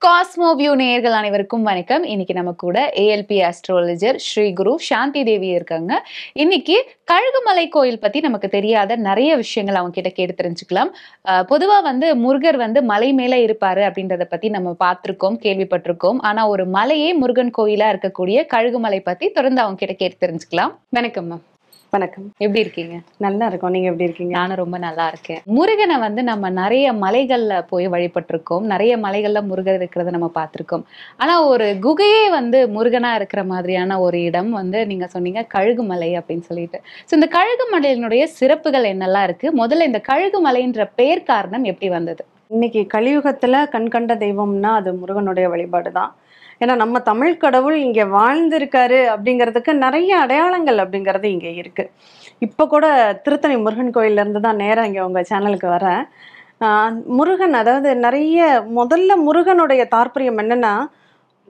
Cosmo view நேயர்கள் அனைவருக்கும் வணக்கம். இன்னைக்கு நம்ம கூட ஏஎல்பி ஆஸ்ட்ராலஜர் ஸ்ரீ குரு சாந்தி தேவி இருக்காங்க. இன்னைக்கு கழுகுமலை கோயில் பத்தி நமக்கு தெரியாத நிறைய விஷயங்கள் அவங்க கிட்ட கேட்டு தெரிஞ்சுக்கலாம். பொதுவா முருகர் மலை மேல இருப்பாரு அப்படின்றத பத்தி நம்ம பார்த்திருக்கோம், கேள்விப்பட்டிருக்கோம். ஆனா ஒரு மலையே முருகன் கோயிலா இருக்கக்கூடிய கழுகுமலை பத்தி தொடர்ந்து அவங்க கிட்ட கேட்டு தெரிஞ்சுக்கலாம். வணக்கம் மேம். வணக்கம். எப்படி இருக்கீங்க? நல்லா இருக்கோம். நீங்க எப்படி இருக்கீங்க? நானும் ரொம்ப நல்லா இருக்கேன். முருகனை நம்ம நிறைய மலைகள்ல போய் வழிபட்டிருக்கோம். நிறைய மலைகள்ல முருகர் இருக்கிறத நம்ம பார்த்திருக்கோம். ஆனா ஒரு குகையே முருகனா இருக்கிற மாதிரியான ஒரு இடம் நீங்க சொன்னீங்க கழுகுமலை அப்படின்னு சொல்லிட்டு. ஸோ இந்த கழுகுமலையினுடைய சிறப்புகள் என்னெல்லாம் இருக்கு? முதல்ல இந்த கழுகுமலைன்ற பெயர் காரணம் எப்படி வந்தது? இன்னைக்கு கலியுகத்துல கண்கண்ட தெய்வம்னா அது முருகனுடைய வழிபாடு தான். ஏன்னா நம்ம தமிழ் கடவுள் இங்க வாழ்ந்திருக்காரு அப்படிங்கிறதுக்கு நிறைய அடையாளங்கள் அப்படிங்கிறது இங்க இருக்கு. இப்போ கூட திருத்தணி முருகன் கோயில்ல இருந்து தான் நேரம் இங்க உங்க சேனலுக்கு வரேன். முருகன் அதாவது முதல்ல முருகனுடைய தாற்பயம் என்னன்னா,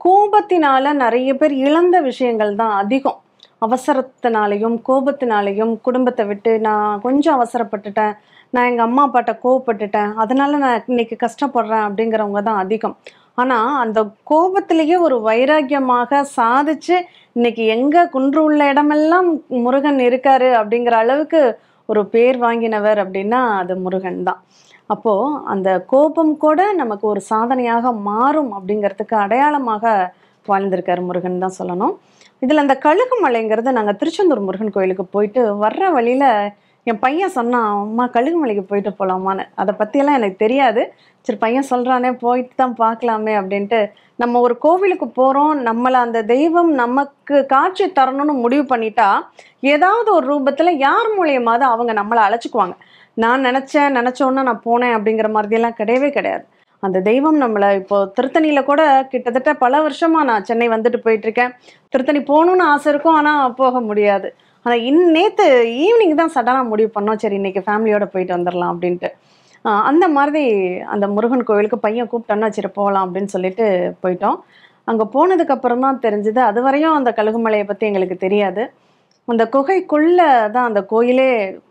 கோபத்தினால நிறைய பேர் இழந்த விஷயங்கள் தான் அதிகம். அவசரத்தினாலையும் கோபத்தினாலையும் குடும்பத்தை விட்டு நான் கொஞ்சம் அவசரப்பட்டுட்டேன், நான் எங்கள் அம்மா அப்பாட்ட கோவப்பட்டுட்டேன், அதனால நான் இன்னைக்கு கஷ்டப்படுறேன் அப்படிங்கிறவங்க தான் அதிகம். ஆனால் அந்த கோபத்திலேயே ஒரு வைராக்கியமாக சாதிச்சு இன்னைக்கு எங்கே குன்று உள்ள இடமெல்லாம் முருகன் இருக்காரு அப்படிங்கிற அளவுக்கு ஒரு பேர் வாங்கினவர் அப்படின்னா அது முருகன் தான். அப்போது அந்த கோபம் கூட நமக்கு ஒரு சாதனையாக மாறும் அப்படிங்கிறதுக்கு அடையாளமாக வாழ்ந்திருக்காரு முருகன் தான் சொல்லணும். இதில் அந்த கழுகுமலைங்கிறது நாங்கள் திருச்செந்தூர் முருகன் கோயிலுக்கு போயிட்டு வர்ற வழியில் என் பையன் சொன்னான், அம்மா கழுகுமலைக்கு போயிட்டு போகலாமான்னு. அதை பற்றியெல்லாம் எனக்கு தெரியாது. சரி பையன் சொல்கிறானே போயிட்டு தான் பார்க்கலாமே அப்படின்ட்டு, நம்ம ஒரு கோவிலுக்கு போகிறோம், நம்மளை அந்த தெய்வம் நமக்கு காட்சி தரணும்னு முடிவு பண்ணிட்டா ஏதாவது ஒரு ரூபத்தில் யார் மூலியமாவது அவங்க நம்மளை அழைச்சிக்குவாங்க. நான் நினச்சோன்னா நான் போனேன் அப்படிங்கிற மாதிரியெல்லாம் கிடையவே கிடையாது. அந்த தெய்வம் நம்மளை இப்போ திருத்தணியில் கூட கிட்டத்தட்ட பல வருஷமாக நான் சென்னை வந்துட்டு போயிட்டுருக்கேன். திருத்தணி போகணுன்னு ஆசை இருக்கும், ஆனால் போக முடியாது. ஆனால் நேற்று ஈவினிங் தான் சடனாக முடிவு பண்ணோம், சரி இன்னைக்கு ஃபேமிலியோடு போயிட்டு வந்துடலாம் அப்படின்ட்டு. அந்த மாதிரி அந்த முருகன் கோவிலுக்கு பையன் கூப்பிட்டோன்னா சரி போகலாம் அப்படின்னு சொல்லிட்டு போயிட்டோம். அங்கே போனதுக்கப்புறம் தான் தெரிஞ்சுது, அது வரையும் அந்த கழுகுமலையை பற்றி எங்களுக்கு தெரியாது. அந்த குகைக்குள்ளே தான் அந்த கோயிலே,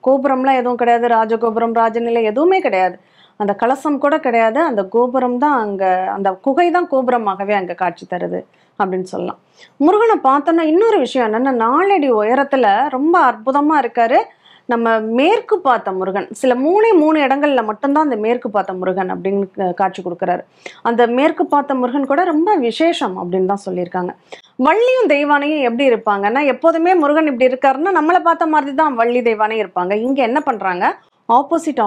கோபுரம்லாம் எதுவும் கிடையாது, ராஜகோபுரம் ராஜநிலை எதுவுமே கிடையாது, அந்த கலசம் கூட கிடையாது. அந்த கோபுரம் தான் அங்கே, அந்த குகை தான் கோபுரமாகவே அங்கே காட்சி தருது அப்படின்னு சொல்லலாம். முருகனை பார்த்தோன்னா இன்னொரு விஷயம் என்னென்னா, 4 அடி உயரத்தில் ரொம்ப அற்புதமாக இருக்காரு. நம்ம மேற்கு பார்த்த முருகன், சில 3 இடங்கள்ல மட்டும்தான் அந்த மேற்கு பார்த்த முருகன் அப்படின்னு காட்சி கொடுக்குறாரு. அந்த மேற்கு பார்த்த முருகன் கூட ரொம்ப விசேஷம் அப்படின்னு தான் சொல்லியிருக்காங்க. வள்ளியும் தெய்வானையும் எப்படி இருப்பாங்கன்னா, எப்போதுமே முருகன் இப்படி இருக்காருன்னா நம்மளை பார்த்த மாதிரி தான் வள்ளி தெய்வானையும் இருப்பாங்க. இங்கே என்ன பண்ணுறாங்க, ஆப்போசிட்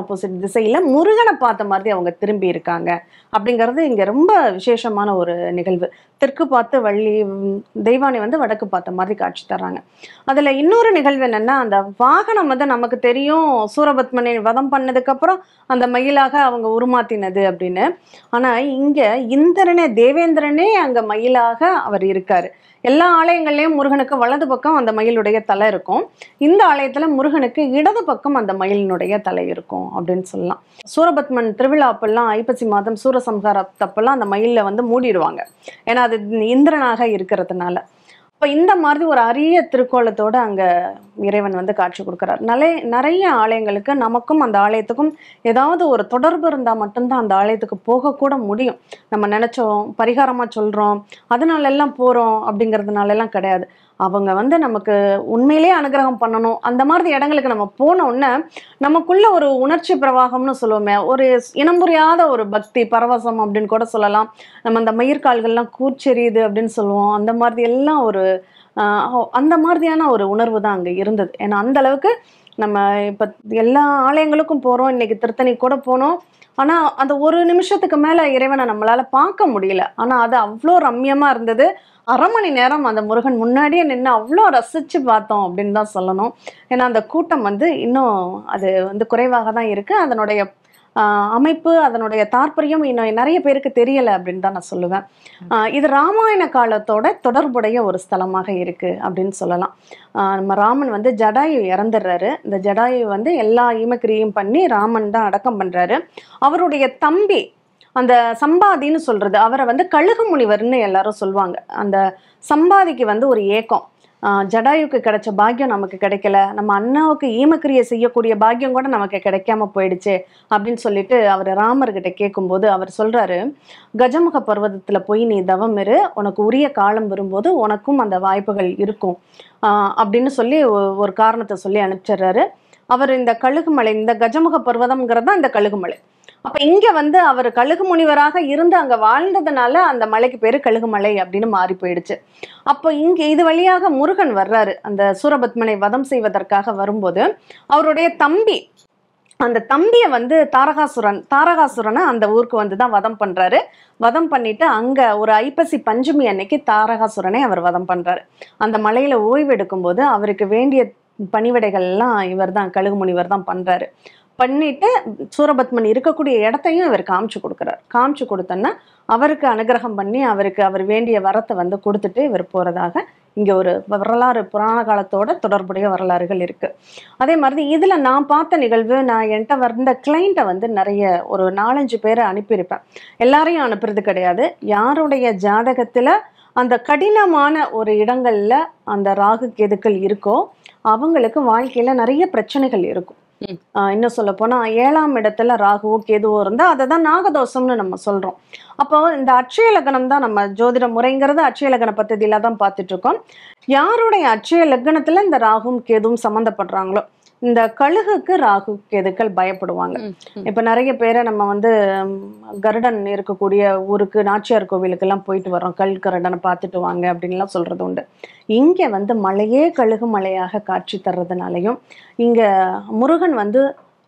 திசையில் முருகனை பார்த்த மாதிரி அவங்க திரும்பி இருக்காங்க அப்படிங்கிறது இங்கே ரொம்ப விசேஷமான ஒரு நிகழ்வு. தெற்கு பார்த்து வள்ளி தெய்வானை வடக்கு பார்த்த மாதிரி காட்சி தர்றாங்க. அதில் இன்னொரு நிகழ்வு என்னென்னா, அந்த வாகனம் நமக்கு தெரியும் சூரபத்மனை வதம் பண்ணதுக்கப்புறம் அந்த மயிலாக அவங்க உருமாத்தினது அப்படின்னு. ஆனால் இங்கே இந்திரனே, தேவேந்திரனே அங்கே மயிலாக அவர் இருக்கார். எல்லா ஆலயங்கள்லேயும் முருகனுக்கு வலது பக்கம் அந்த மயிலுடைய தலை இருக்கும். இந்த ஆலயத்தில் முருகனுக்கு இடது பக்கம் அந்த மயிலினுடைய தலை இருக்கும் அப்படின்னு சொல்லலாம். சூரபத்மன் திருவிழா அப்பெல்லாம் ஐப்பசி மாதம் சூரசம்ஹாரத்தப்பெல்லாம் அந்த மயிலில் மூடிடுவாங்க, ஏன்னா அது இந்திரனாக இருக்கிறதுனால. இப்போ இந்த மாதிரி ஒரு அரிய திருக்கோலத்தோடு அங்கே இறைவன் காட்சி கொடுக்குறார். நிறைய ஆலயங்களுக்கு நமக்கும் அந்த ஆலயத்துக்கும் ஏதாவது ஒரு தொடர்பு இருந்தால் மட்டும்தான் அந்த ஆலயத்துக்கு போகக்கூட முடியும். நம்ம நினச்சோம் பரிகாரமாக சொல்கிறோம் அதனால எல்லாம் போகிறோம் அப்படிங்கிறதுனாலலாம் கிடையாது. அவங்க நமக்கு உண்மையிலே அனுகிரகம் பண்ணணும். அந்த மாதிரி இடங்களுக்கு நம்ம போனோன்னே நமக்குள்ள ஒரு உணர்ச்சி பிரவாகம்னு சொல்லுவோமே, ஒரு இனம் புரியாத ஒரு பக்தி பரவசம் அப்படின்னு கூட சொல்லலாம். நம்ம அந்த மயிர்கால்கள்லாம் கூச்செறியுது அப்படின்னு சொல்லுவோம். அந்த மாதிரி எல்லாம் ஒரு அந்த மாதிரியான ஒரு உணர்வு தான் அங்கே இருந்தது. ஏன்னா அந்த அளவுக்கு நம்ம இப்போ எல்லா ஆலயங்களுக்கும் போகிறோம், இன்னைக்கு திருத்தணி கூட போனோம். ஆனால் அந்த ஒரு நிமிஷத்துக்கு மேலே இறைவனை நம்மளால் பார்க்க முடியல. ஆனால் அது அவ்வளோ ரம்யமாக இருந்தது. 1/2 மணி நேரம் அந்த முருகன் முன்னாடியே நின்று அவ்வளோ ரசித்து பார்த்தோம் அப்படின்னு தான் சொல்லணும். ஏன்னா அந்த கூட்டம் இன்னும் அது குறைவாக தான் இருக்குது. அதனுடைய அமைப்பு, அதனுடைய தாற்பயம் இன்னும் நிறைய பேருக்கு தெரியலை அப்படின்னு தான் நான் சொல்லுவேன். இது ராமாயண காலத்தோட தொடர்புடைய ஒரு ஸ்தலமாக இருக்குது அப்படின்னு சொல்லலாம். நம்ம ராமன் ஜடாயு இறந்துடுறாரு. இந்த ஜடாயு எல்லா ஈமக்கிரியும் பண்ணி ராமன் தான் அடக்கம் பண்ணுறாரு. அவருடைய தம்பி அந்த சம்பாதின்னு சொல்கிறது, அவரை கழுகு முனிவர்னு எல்லாரும் சொல்லுவாங்க. அந்த சம்பாதிக்கு ஒரு ஏக்கம், ஜடாயுக்கு கிடைச்ச பாக்கியம் நமக்கு கிடைக்கல, நம்ம அண்ணாவுக்கு ஈமக்கிரியை செய்யக்கூடிய பாக்கியம் கூட நமக்கு கிடைக்காம போயிடுச்சு அப்படின்னு சொல்லிட்டு அவர் ராமர்கிட்ட கேட்கும்போது அவர் சொல்றாரு, கஜமுக பர்வதத்துல போய் நீ தவம் இரு, உனக்கு உரிய காலம் வரும்போது உனக்கும் அந்த வாய்ப்புகள் இருக்கும் அப்படின்னு சொல்லி ஒரு காரணத்தை சொல்லி அனுப்பிச்சிடுறாரு. அவர் இந்த கழுகுமலை, இந்த கஜமுக பர்வதம்ங்கிறது தான் இந்த கழுகுமலை. அப்ப இங்க அவர் கழுகு முனிவராக இருந்து அங்க வாழ்ந்ததுனால அந்த மலைக்கு பேரு கழுகுமலை அப்படின்னு மாறி போயிடுச்சு. அப்போ இங்க இது வழியாக முருகன் வர்றாரு. அந்த சூரபத்மனை வதம் செய்வதற்காக வரும்போது அவருடைய தம்பி, அந்த தம்பியை தாரகாசுரனை அந்த ஊருக்கு தான் வதம் பண்றாரு. வதம் பண்ணிட்டு அங்க ஒரு ஐப்பசி பஞ்சமி அன்னைக்கு தாரகாசுரனை அவர் வதம் பண்றாரு. அந்த மலையில ஓய்வு எடுக்கும் போது அவருக்கு வேண்டிய பணிவிடைகள் எல்லாம் இவர் தான், கழுகு முனிவர் தான் பண்றாரு. பண்ணிட்டு சூரபத்மன் இருக்கக்கூடிய இடத்தையும் இவர் காமிச்சு கொடுக்குறாரு. காமிச்சு கொடுத்தோன்னா அவருக்கு அனுகிரகம் பண்ணி அவருக்கு அவர் வேண்டிய வரத்தை கொடுத்துட்டு இவர் போறதாக இங்க ஒரு வரலாறு, புராண காலத்தோட தொடர்புடைய வரலாறுகள் இருக்கு. அதே மாதிரி இதுல நான் பார்த்த நிகழ்வு, நான் என்கிட்ட வந்த கிளைண்ட்டை நிறைய ஒரு 4-5 பேரை அனுப்பியிருப்பேன். எல்லாரையும் அனுப்புறது கிடையாது. யாருடைய ஜாதகத்துல அந்த கடினமான ஒரு இடங்கள்ல அந்த ராகு கேதுக்கள் இருக்கோ அவங்களுக்கு வாழ்க்கையில நிறைய பிரச்சனைகள் இருக்கும். இன்னும் சொல்ல போனா 7ஆம் இடத்துல ராகுவோ கேதுவோ இருந்தா அதை தான் நாகதோஷம்னு நம்ம சொல்றோம். அப்போ இந்த அட்சய லக்னம் தான் நம்ம ஜோதிட முறைங்கிறது அட்சய லக்ன பദ്ധதியில தான் பார்த்துட்டு இருக்கோம். யாருடைய அட்சய லக்னத்துல இந்த ராகுவும் கேதுவும் சம்மந்தப்படுறாங்களோ இந்த கழுகுக்கு ராகு கேதுக்கள் பயப்படுவாங்க. இப்ப நிறைய பேரை நம்ம கருடன் இருக்கக்கூடிய ஊருக்கு, நாச்சியார் கோவிலுக்கு எல்லாம் போயிட்டு வரோம், கருடனை பார்த்துட்டு வாங்க அப்படின்லாம் சொல்றது உண்டு. இங்க மலையே கழுகு மலையாக காட்சி தர்றதுனாலையும் இங்க முருகன்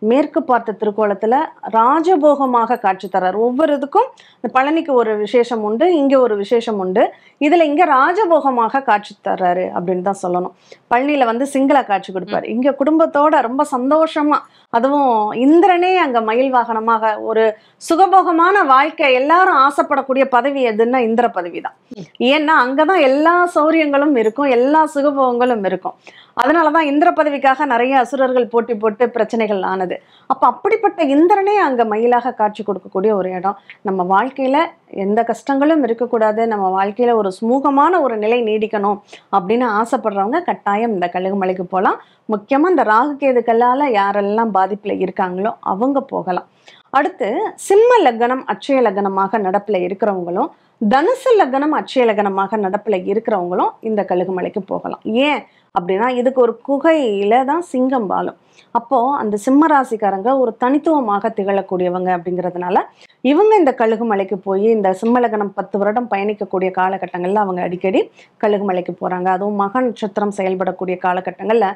மேற்கு பார்த்த திருக்கோலத்துல ராஜபோகமாக காட்சி தர்றார். ஒவ்வொரு இதுக்கும் பழனிக்கு ஒரு விசேஷம் உண்டு, இங்க ஒரு விசேஷம் உண்டு. இதுல இங்க ராஜபோகமாக காட்சி தர்றாரு அப்படின்னு தான் சொல்லணும். பழனியில சிங்கள காட்சி கொடுப்பாரு, இங்க குடும்பத்தோட ரொம்ப சந்தோஷமா, அதுவும் இந்திரனே அங்க மயில் வாகனமாக ஒரு சுகபோகமான வாழ்க்கை. எல்லாரும் ஆசைப்படக்கூடிய பதவி எதுன்னா இந்திர பதவி தான். ஏன்னா அங்கதான் எல்லா சௌரியங்களும் இருக்கும், எல்லா சுகபோகங்களும் இருக்கும். அதனாலதான் இந்திர பதவிக்காக நிறைய அசுரர்கள் போட்டி போட்டு பிரச்சனைகள் ஆனது. அப்ப அப்படிப்பட்ட இந்திரனே அங்க மயிலாக காட்சி கொடுக்கக்கூடிய ஒரு இடம். நம்ம வாழ்க்கையில எந்த கஷ்டங்களும் இருக்கக்கூடாது, நம்ம வாழ்க்கையில ஒரு சுமூகமான ஒரு நிலை நீடிக்கணும் அப்படின்னு ஆசைப்படுறவங்க கட்டாயம் இந்த கழுகுமலைக்கு போகலாம். முக்கியமா இந்த ராகு கேதுக்களால யாரெல்லாம் பாதிப்புல இருக்காங்களோ அவங்க போகலாம். அடுத்து சிம்ம லக்னம் அட்சய லக்னமாக நடப்புல இருக்கிறவங்களும், தனுசு லக்னம் அட்சய லக்னமாக நடப்புல இருக்கிறவங்களும் இந்த கழுகுமலைக்கு போகலாம். ஏன் அப்படின்னா இதுக்கு ஒரு குகையில தான் சிங்கம் வாழும். அப்போ அந்த சிம்ம ராசிக்காரங்க ஒரு தனித்துவமாக திகழக்கூடியவங்க அப்படிங்கிறதுனால இவங்க இந்த கழுகுமலைக்கு போய் இந்த சிம்ம லக்னம் 10 வருடம் பயணிக்கக்கூடிய காலகட்டங்கள்ல அவங்க அடிக்கடி கழுகுமலைக்கு போறாங்க. அதுவும் மக நட்சத்திரம் செயல்படக்கூடிய காலகட்டங்கள்ல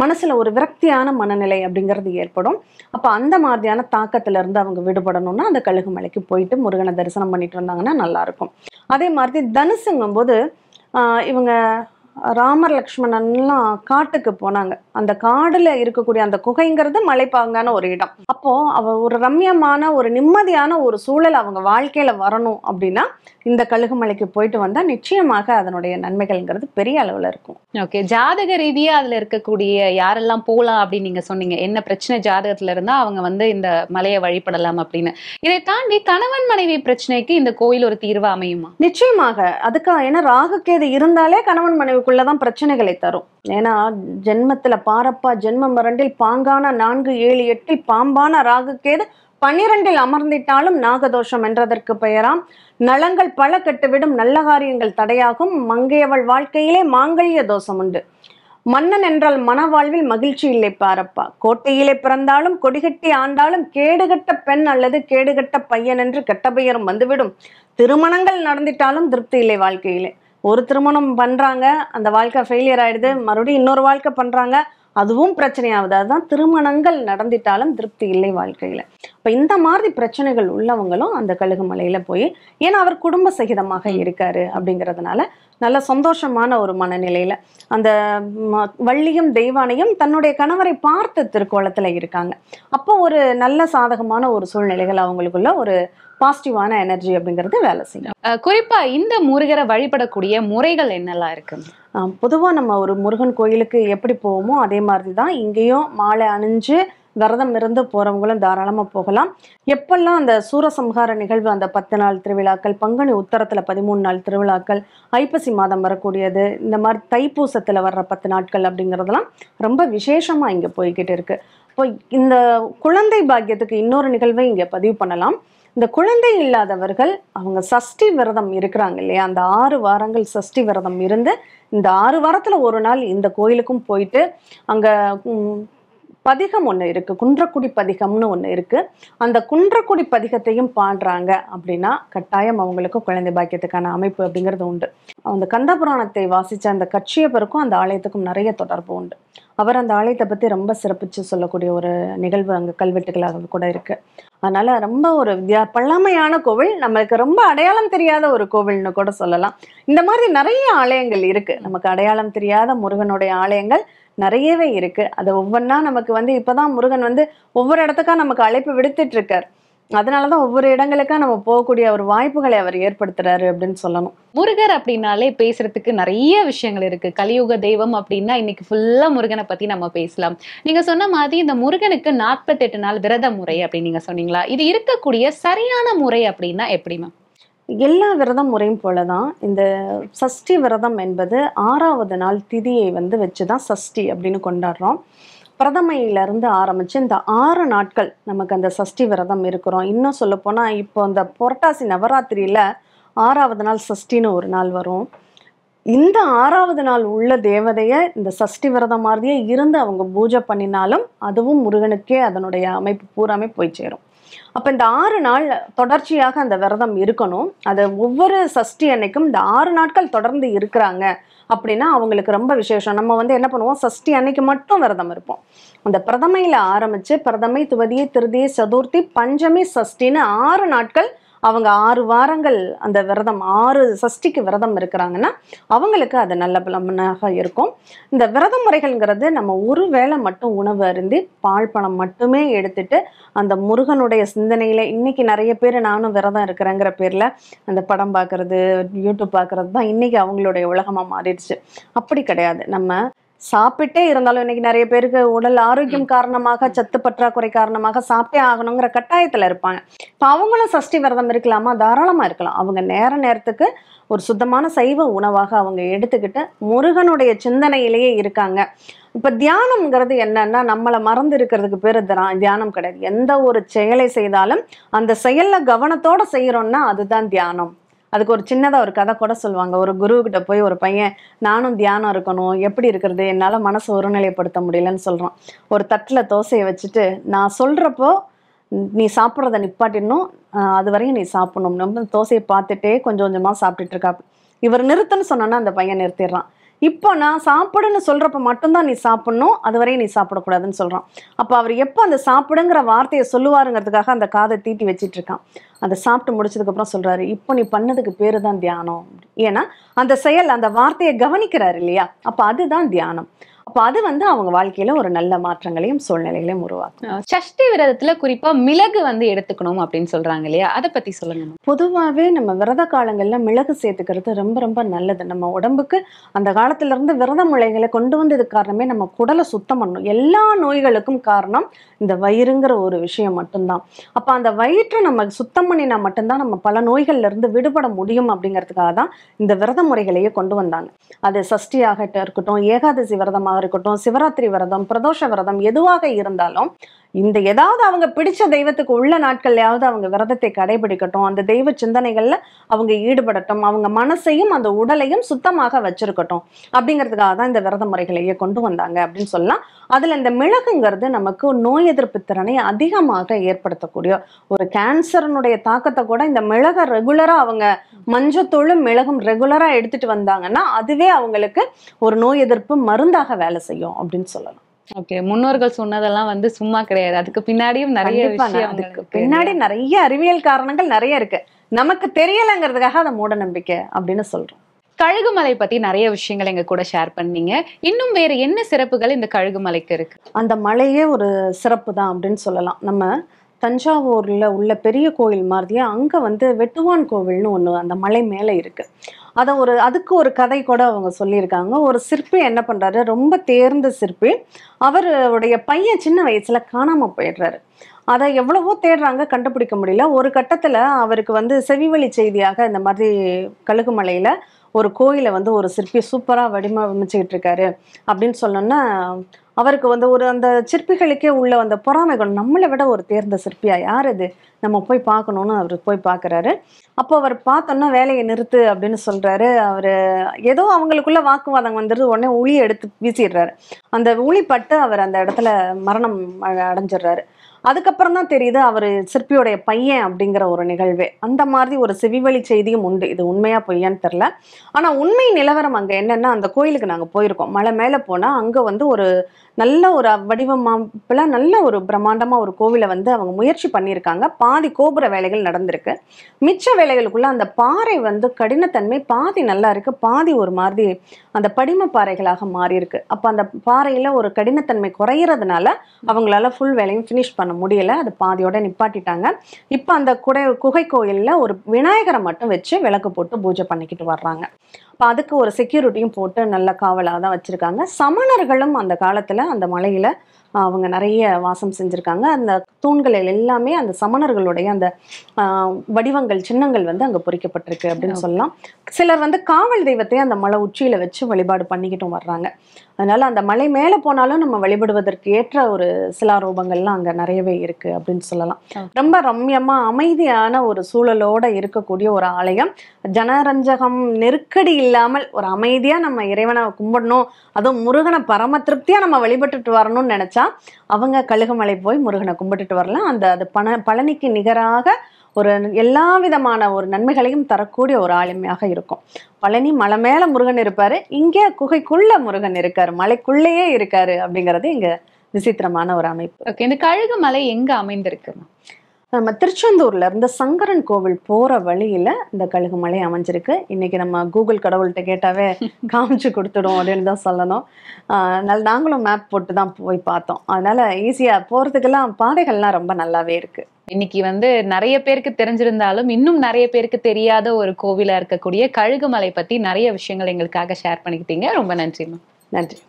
மனசுல ஒரு விரக்தியான மனநிலை அப்படிங்கிறது ஏற்படும். அப்ப அந்த மாதிரியான தாக்கத்துல இருந்து அவங்க விடுபடணும்னா அந்த கழுகுமலைக்கு போயிட்டு முருகனை தரிசனம் பண்ணிட்டு வந்தாங்கன்னா நல்லா இருக்கும். அதே மாதிரி தனுசுங்கும் போது இவங்க ராமர் லக்ஷ்மணன்லாம் காட்டுக்கு போனாங்க. அந்த காடுல இருக்கக்கூடிய அந்த குகைங்கிறது மலைப்பாங்கான ஒரு இடம். அப்போ ஒரு ரம்யமான ஒரு நிம்மதியான ஒரு சூழல் அவங்க வாழ்க்கையில வரணும் அப்படின்னா இந்த கழுகுமலைக்கு போயிட்டு வந்தா நிச்சயமாக அதனுடைய நன்மைகள்ங்கிறது பெரிய அளவுல இருக்கும். ஓகே, ஜாதக ரீதியா அதுல இருக்கக்கூடிய யாரெல்லாம் போகலாம் அப்படின்னு நீங்க சொன்னீங்க, என்ன பிரச்சனை ஜாதகத்துல இருந்தா அவங்க இந்த மலையை வழிபடலாம் அப்படின்னு. இதை தாண்டி கணவன் மனைவி பிரச்சனைக்கு இந்த கோயில் ஒரு தீர்வு அமையுமா? நிச்சயமாக. அதுக்காக ஏன்னா ராகு கேது இருந்தாலே கணவன் மனைவிக்குள்ளதான் பிரச்சனைகளை தரும். ஏன்னா ஜென்மத்துல பாரப்பா ஜென்மம் 2 பாங்கான 4 7 8 பாம்பான ராகு கேது 12 அமர்ந்திட்டாலும் நாகதோஷம் என்றதற்கு பெயராம். நலங்கள் பல கெட்டுவிடும், நல்ல காரியங்கள் தடையாகும், மங்கையவள் வாழ்க்கையிலே மாங்கல்ய தோஷம் உண்டு. மன்னன் என்றால் மனவாழ்வில் மகிழ்ச்சி இல்லை பாரப்பா. கோட்டையிலே பிறந்தாலும் கொடிகட்டி ஆண்டாலும் கேடுகட்ட பெண் அல்லது கேடுகட்ட பையன் என்று கெட்ட பெயரும் வந்துவிடும். திருமணங்கள் நடந்துட்டாலும் திருப்தி இல்லை வாழ்க்கையிலே. ஒரு திருமணம் பண்றாங்க, அந்த வாழ்க்கை ஃபெயிலியர் ஆயிடுது, மறுபடியும் இன்னொரு வாழ்க்கை பண்றாங்க, அதுவும் பிரச்சனையாகுது. அதுதான் திருமணங்கள் நடந்துட்டாலும் திருப்தி இல்லை வாழ்க்கையில. இப்ப இந்த மாதிரி பிரச்சனைகள் உள்ளவங்களும் அந்த கழுகுமலையில போய், ஏன்னா அவர் குடும்ப சகிதமாக இருக்காரு அப்படிங்கிறதுனால நல்ல சந்தோஷமான ஒரு மனநிலையில அந்த வள்ளியும் தெய்வானையும் தன்னுடைய கணவரை பார்த்து திருக்கோலத்துல இருக்காங்க. அப்போ ஒரு நல்ல சாதகமான ஒரு சூழ்நிலைகள் அவங்களுக்குள்ள ஒரு பாசிட்டிவான எனர்ஜி அப்படிங்கிறது வேலை செய்யும். குறிப்பா இந்த முருகரை வழிபடக்கூடிய முறைகள் என்னெல்லாம் இருக்கு? பொதுவா நம்ம ஒரு முருகன் கோயிலுக்கு எப்படி போவோமோ அதே மாதிரி தான் இங்கேயும் மாலை அணிஞ்சு விரதம் இருந்து போறவங்களும் தாராளமா போகலாம். எப்பெல்லாம் அந்த சூரசம்ஹார நிகழ்வு, அந்த 10 நாள் திருவிழாக்கள், பங்குனி உத்தரத்துல 13 நாள் திருவிழாக்கள், ஐப்பசி மாதம் வரக்கூடியது, இந்த மாதிரி தைப்பூசத்துல வர்ற 10 நாட்கள் அப்படிங்கிறதெல்லாம் ரொம்ப விசேஷமா இங்க போய்கிட்டு இருக்கு. இப்போ இந்த குழந்தை பாக்கியத்துக்கு இன்னொரு நிகழ்வை இங்க பதிவு பண்ணலாம். இந்த குழந்தை இல்லாதவர்கள் அவங்க சஷ்டி விரதம் இருக்கிறாங்க இல்லையா, அந்த 6 வாரங்கள் சஷ்டி விரதம் இருந்து இந்த 6 வாரத்துல ஒரு நாள் இந்த கோயிலுக்கும் போயிட்டு அங்க பதிகம் ஒண்ணு இருக்கு, குன்றக்குடி பதிகம்னு ஒண்ணு இருக்கு. அந்த குன்றக்குடி பதிகத்தையும் பாடுறாங்க அப்படின்னா கட்டாயம் அவங்களுக்கு குழந்தை பாக்கியத்துக்கான அமைப்பு அப்படிங்கிறது உண்டு. அந்த கந்தபுராணத்தை வாசிச்ச அந்த கட்சியப்பருக்கும் அந்த ஆலயத்துக்கும் நிறைய தொடர்பு உண்டு. அவர் அந்த ஆலயத்தை பத்தி ரொம்ப சிறப்பிச்சு சொல்லக்கூடிய ஒரு நிகழ்வு அங்க கல்வெட்டுகளாக கூட இருக்கு. அதனால ரொம்ப ஒரு பழமையான கோவில், நம்மளுக்கு ரொம்ப அடையாளம் தெரியாத ஒரு கோவில்னு கூட சொல்லலாம். இந்த மாதிரி நிறைய ஆலயங்கள் இருக்கு, நமக்கு அடையாளம் தெரியாத முருகனுடைய ஆலயங்கள் நிறையவே இருக்கு. அது ஒவ்வொன்றா நமக்கு இப்பதான் முருகன் ஒவ்வொரு இடத்துக்கா நமக்கு அழைப்பு விடுத்துட்டு இருக்கார். அதனாலதான் ஒவ்வொரு இடங்களுக்கா நம்ம போகக்கூடிய ஒரு வாய்ப்புகளை அவர் ஏற்படுத்துறாரு அப்படின்னு சொல்லணும். முருகர் அப்படின்னாலே பேசுறதுக்கு நிறைய விஷயங்கள் இருக்கு. கலியுக தெய்வம் அப்படின்னா இன்னைக்கு ஃபுல்லா முருகனை பத்தி நம்ம பேசலாம். நீங்க சொன்ன மாதிரி இந்த முருகனுக்கு 48 நாள் விரத முறை அப்படின்னு நீங்க சொன்னீங்களா, இது இருக்கக்கூடிய சரியான முறை அப்படின்னா எப்படிமா? எல்லா விரதம் முறையும் போலதான் இந்த சஷ்டி விரதம் என்பது 6வது நாள் திதியை வச்சுதான் சஷ்டி அப்படின்னு கொண்டாடுறோம். பிரதமையிலிருந்து ஆரம்பிச்சு இந்த 6 நாட்கள் நமக்கு அந்த சஷ்டி விரதம் இருக்கிறோம். இன்னும் சொல்ல போனா இப்போ இந்த புரட்டாசி நவராத்திரியில 6வது நாள் சஷ்டின்னு ஒரு நாள் வரும். இந்த 6வது நாள் உள்ள தேவதைய இந்த சஷ்டி விரதம் மாதிரியே இருந்து அவங்க பூஜை பண்ணினாலும் அதுவும் முருகனுக்கே அதனுடைய அமைப்பு பூராமே போய் சேரும். அப்ப இந்த 6 நாள் தொடர்ச்சியாக அந்த விரதம் இருக்கணும். அது ஒவ்வொரு சஷ்டி அன்னைக்கும் இந்த 6 நாட்கள் தொடர்ந்து இருக்கிறாங்க அப்படின்னா அவங்களுக்கு ரொம்ப விசேஷம். நம்ம என்ன பண்ணுவோம், சஷ்டி அன்னைக்கு மட்டும் விரதம் இருப்போம். அந்த பிரதமையில ஆரம்பிச்சு பிரதமை, துவதியை, திருதியை, சதுர்த்தி, பஞ்சமி, சஷ்டின்னு 6 நாட்கள் அவங்க 6 வாரங்கள் அந்த விரதம் 6 சஷ்டிக்கு விரதம் இருக்கிறாங்கன்னா அவங்களுக்கு அது நல்ல பலனாக இருக்கும். இந்த விரத முறைகள்ங்கிறது நம்ம ஒரு வேளை மட்டும் உணவு அருந்தி பால் பழம் மட்டுமே எடுத்துட்டு அந்த முருகனுடைய சிந்தனையில இன்னைக்கு நிறைய பேர் நானும் விரதம் இருக்கிறேங்கிற பேர்ல அந்த படம் பார்க்கறது, யூடியூப் பார்க்கறது தான் இன்னைக்கு அவங்களுடைய உலகமா மாறிடுச்சு. அப்படி கிடையாது. நம்ம சாப்பிட்டே இருந்தாலும் இன்னைக்கு நிறைய பேருக்கு உடல் ஆரோக்கியம் காரணமாக, சத்து பற்றாக்குறை காரணமாக சாப்பிட்டே ஆகணுங்கிற கட்டாயத்துல இருப்பாங்க. இப்ப அவங்களும் சஷ்டி விரதம் இருக்கலாமா? தாராளமா இருக்கலாம். அவங்க நேரத்துக்கு ஒரு சுத்தமான சைவ உணவாக அவங்க எடுத்துக்கிட்டு முருகனுடைய சிந்தனையிலேயே இருக்காங்க. இப்ப தியானம்ங்கிறது என்னன்னா, நம்மளை மறந்து இருக்கிறதுக்கு பேரு தியானம் கிடையாது. எந்த ஒரு செயலை செய்தாலும் அந்த செயல்ல கவனத்தோட செய்யறோம்னா அதுதான் தியானம். அதுக்கு ஒரு சின்னதா ஒரு கதை கூட சொல்லுவாங்க. ஒரு குரு கிட்ட போய் ஒரு பையன், நானும் தியானம் இருக்கணும், எப்படி இருக்கிறது, என்னால மனசை ஒருநிலைப்படுத்த முடியலன்னு சொல்றான். ஒரு தட்டுல தோசையை வச்சுட்டு, நான் சொல்றப்போ நீ சாப்பிட்றத நிப்பாட்டிடணும், அது வரையும் நீ சாப்பிடணும். நம்ம தோசையை பார்த்துட்டே கொஞ்சம் கொஞ்சமா சாப்பிட்டுட்டு இருக்கா. இவர் நிறுத்துன்னு சொன்னோன்னா அந்த பையன் நிறுத்திடுறான். இப்போ நான் சாப்பிடுன்னு சொல்றப்ப மட்டும்தான் நீ சாப்பிடணும், அது வரையும் நீ சாப்பிடக்கூடாதுன்னு சொல்றான். அப்ப அவர் எப்போ அந்த சாப்பிடுங்கிற வார்த்தையை சொல்லுவாருங்கிறதுக்காக அந்த காதை தீட்டி வச்சிட்டு இருக்கான். அதை சாப்பிட்டு முடிச்சதுக்கு அப்புறம் சொல்றாரு, இப்போ நீ பண்ணதுக்கு பேரு தான் தியானம். ஏன்னா அந்த செயல், அந்த வார்த்தையை கவனிக்கிறாரு இல்லையா, அப்ப அதுதான் தியானம். அப்ப அது அவங்க வாழ்க்கையில ஒரு நல்ல மாற்றங்களையும் சூழ்நிலைகளையும் உருவாக்கும். சஷ்டி விரதத்துல குறிப்பா மிளகு எடுத்துக்கணும் அப்படின்னு சொல்றாங்க இல்லையா, அதை பத்தி சொல்லுங்க. பொதுவாகவே நம்ம விரத காலங்கள்ல மிளகு சேர்த்துக்கிறது ரொம்ப ரொம்ப நல்லது. நம்ம உடம்புக்கு அந்த காலத்துல இருந்து விரத முறைகளை கொண்டு வந்தது காரணமே நம்ம குடலை சுத்தம் பண்ணணும். எல்லா நோய்களுக்கும் காரணம் இந்த வயிறுங்கிற ஒரு விஷயம் மட்டும்தான். அப்ப அந்த வயிற்றை நம்ம சுத்தம் பண்ணினா மட்டும்தான் நம்ம பல நோய்கள்ல இருந்து விடுபட முடியும். அப்படிங்கிறதுக்காக தான் இந்த விரத முறைகளையே கொண்டு வந்தாங்க. அது சஷ்டியாக இருக்கட்டும், ஏகாதசி விரதமாக இருக்கட்டும், சிவராத்திரி விரதம், பிரதோஷ விரதம், எதுவாக இருந்தாலும் இந்த ஏதாவது அவங்க பிடிச்ச தெய்வத்துக்கு உள்ள நாட்கள்லயாவது அவங்க விரதத்தை கடைபிடிக்கட்டும், அந்த தெய்வ சிந்தனைகள்ல அவங்க ஈடுபடட்டும், அவங்க மனசையும் அந்த உடலையும் சுத்தமாக வச்சிருக்கட்டும் அப்படிங்கிறதுக்காக தான் இந்த விரத முறைகளையே கொண்டு வந்தாங்க அப்படின்னு சொல்லலாம். அதுல இந்த மிளகுங்கிறது நமக்கு நோய் எதிர்ப்பு திறனை அதிகமாக ஏற்படுத்தக்கூடிய ஒரு கேன்சரனுடைய தாக்கத்தை கூட இந்த மிளகை ரெகுலரா அவங்க மஞ்சத்தூளும் மிளகும் ரெகுலரா எடுத்துட்டு வந்தாங்கன்னா அதுவே அவங்களுக்கு ஒரு நோய் எதிர்ப்பு மருந்தாக வேலை செய்யும் அப்படின்னு சொல்லலாம். ஓகே, முன்னோர்கள் சொன்னதெல்லாம் சும்மா கிடையாது. அதுக்கு பின்னாடியும் நிறைய விஷயம், அதுக்கு பின்னாடி நிறைய அறிவியல் காரணங்கள் நிறைய இருக்கு. நமக்கு தெரியலங்கிறதுக்காக அதை மூட நம்பிக்கை அப்படின்னு சொல்றோம். கழுகுமலை பத்தி நிறைய விஷயங்கள் எங்க கூட ஷேர் பண்ணீங்க. இன்னும் வேற என்ன சிறப்புகள் இந்த கழுகுமலைக்கு இருக்கு? அந்த மலையே ஒரு சிறப்பு தான் அப்படின்னு சொல்லலாம். நம்ம தஞ்சாவூர்ல உள்ள பெரிய கோயில் மாதிரியே அங்க வந்து வெட்டுவான் கோவில்னு ஒண்ணு அந்த மலை மேல இருக்கு. அதுக்கு ஒரு கதை கூட அவங்க சொல்லியிருக்காங்க. ஒரு சிற்பி என்ன பண்றாரு, ரொம்ப தேர்ந்த சிற்பி. அவருடைய பையன் சின்ன வயசுல காணாம போயிடுறாரு. அத எவ்வளவோ தேடுறாங்க, கண்டுபிடிக்க முடியல. ஒரு கட்டத்துல அவருக்கு வந்து செவிவழி செய்தியாக இந்த மாதிரி கழுகுமலையில ஒரு கோயில வந்து ஒரு சிற்பி சூப்பரா வடிவமைச்சுக்கிட்டு இருக்காரு அப்படின்னு சொன்னோன்னா, அவருக்கு வந்து ஒரு அந்த சிற்பிகளுக்கே உள்ள அந்த பொறாமை குணம். நம்மளை விட ஒரு தேர்ந்த சிற்பியா யார் அது? நம்ம போய் பார்க்கணும்னு அவரு போய் பார்க்குறாரு. அப்போ அவர் பார்த்தோன்னா வேலையை நிறுத்து அப்படின்னு சொல்றாரு. அவரு ஏதோ அவங்களுக்குள்ள வாக்குவாதம் வந்துடுது. உடனே உளியை எடுத்து வீசிடுறாரு. அந்த உளி பட்டு அவர் அந்த இடத்துல மரணம் அடைஞ்சிடுறாரு. அதுக்கப்புறம் தான் தெரியுது அவரு சிற்பியோடைய பையன் அப்படிங்கிற ஒரு நிகழ்வே. அந்த மாதிரி ஒரு செவிவழி செய்தியும் உண்டு. இது உண்மையா பொய்யான்னு தெரியல. ஆனா உண்மை நிலவரம் அங்க என்னன்னா, அந்த கோயிலுக்கு நாங்க போயிருக்கோம். மலை மேல போனா அங்க வந்து ஒரு நல்ல ஒரு வடிவமைப்புல நல்ல ஒரு பிரம்மாண்டமா ஒரு கோவிலை வந்து அவங்க முயற்சி பண்ணியிருக்காங்க. பாதி கோபுர வேலைகள் நடந்திருக்கு. மிச்ச வேலைகளுக்குள்ள அந்த பாறை வந்து கடினத்தன்மை பாதி நல்லா இருக்கு, பாதி ஒரு மாதிரி அந்த படிம பாறைகளாக மாறி இருக்கு. அப்ப அந்த பாறையில ஒரு கடினத்தன்மை குறையிறதுனால அவங்களால ஃபுல் வேலையும் ஃபினிஷ் பண்ண முடியல. அது பாதியோட நிப்பாட்டிட்டாங்க. இப்ப அந்த குகை கோயில்ல ஒரு விநாயகரை மட்டும் வச்சு விளக்கு போட்டு பூஜை பண்ணிக்கிட்டு வர்றாங்க. அப்ப அதுக்கு ஒரு செக்யூரிட்டியும் போட்டு நல்ல காவலாக தான் வச்சிருக்காங்க. சமணர்களும் அந்த காலத்துல அந்த மலையில அவங்க நிறைய வாசம் செஞ்சிருக்காங்க. அந்த தூண்கள் எல்லாமே அந்த சமணர்களுடைய அந்த வடிவங்கள், சின்னங்கள் வந்து அங்க பொறிக்கப்பட்டிருக்கு அப்படின்னு சொல்லலாம். சிலர் வந்து காவல் தெய்வத்தை அந்த மலை உச்சியில வச்சு வழிபாடு பண்ணிக்கிட்டும் வர்றாங்க. அதனால அந்த மலை மேல போனாலும் நம்ம வழிபடுவதற்கு ஏற்ற ஒரு சிலாரூபங்கள்லாம் அங்க நிறையவே இருக்கு அப்படின்னு சொல்லலாம். ரொம்ப ரம்யமா அமைதியான ஒரு சூழலோட இருக்கக்கூடிய ஒரு ஆலயம். ஜனரஞ்சகம் நெருக்கடி இல்லாமல் ஒரு அமைதியா நம்ம இறைவனை கும்பிடணும், அதுவும் முருகனை பரம திருப்தியா நம்ம வழிபட்டுட்டு வரணும்னு நினைச்சா அவங்க கழுகுமலை போய் முருகனை கும்பிட்டுட்டு வரலாம். அது பழனிக்கு நிகராக ஒரு எல்லா விதமான ஒரு நன்மைகளையும் தரக்கூடிய ஒரு ஆலயமாக இருக்கும். பழனி மலை மேல முருகன் இருப்பாரு, இங்க குகைக்குள்ள முருகன் இருக்காரு, மலைக்குள்ளேயே இருக்காரு அப்படிங்கிறது இங்க விசித்திரமான ஒரு அமைப்பு. ஓகே, இந்த கழுகுமலை எங்க அமைந்திருக்கு? நம்ம திருச்செந்தூர்ல இருந்து சங்கரன் கோவில் போற வழியில இந்த கழுகுமலை அமைஞ்சிருக்கு. இன்னைக்கு நம்ம கூகுள் கடவுள்கிட்ட கேட்டாவே காமிச்சு கொடுத்துடும் அப்படின்னு தான் சொல்லணும். நாங்களும் மேப் போட்டு தான் போய் பார்த்தோம். அதனால ஈஸியா போறதுக்கெல்லாம் பாதைகள்லாம் ரொம்ப நல்லாவே இருக்கு. இன்னைக்கு வந்து நிறைய பேருக்கு தெரிஞ்சிருந்தாலும் இன்னும் நிறைய பேருக்கு தெரியாத ஒரு கோவிலா இருக்கக்கூடிய கழுகுமலை பத்தி நிறைய விஷயங்கள் எங்களுக்காக ஷேர் பண்ணிக்கிட்டீங்க. ரொம்ப நன்றிமா. நன்றி.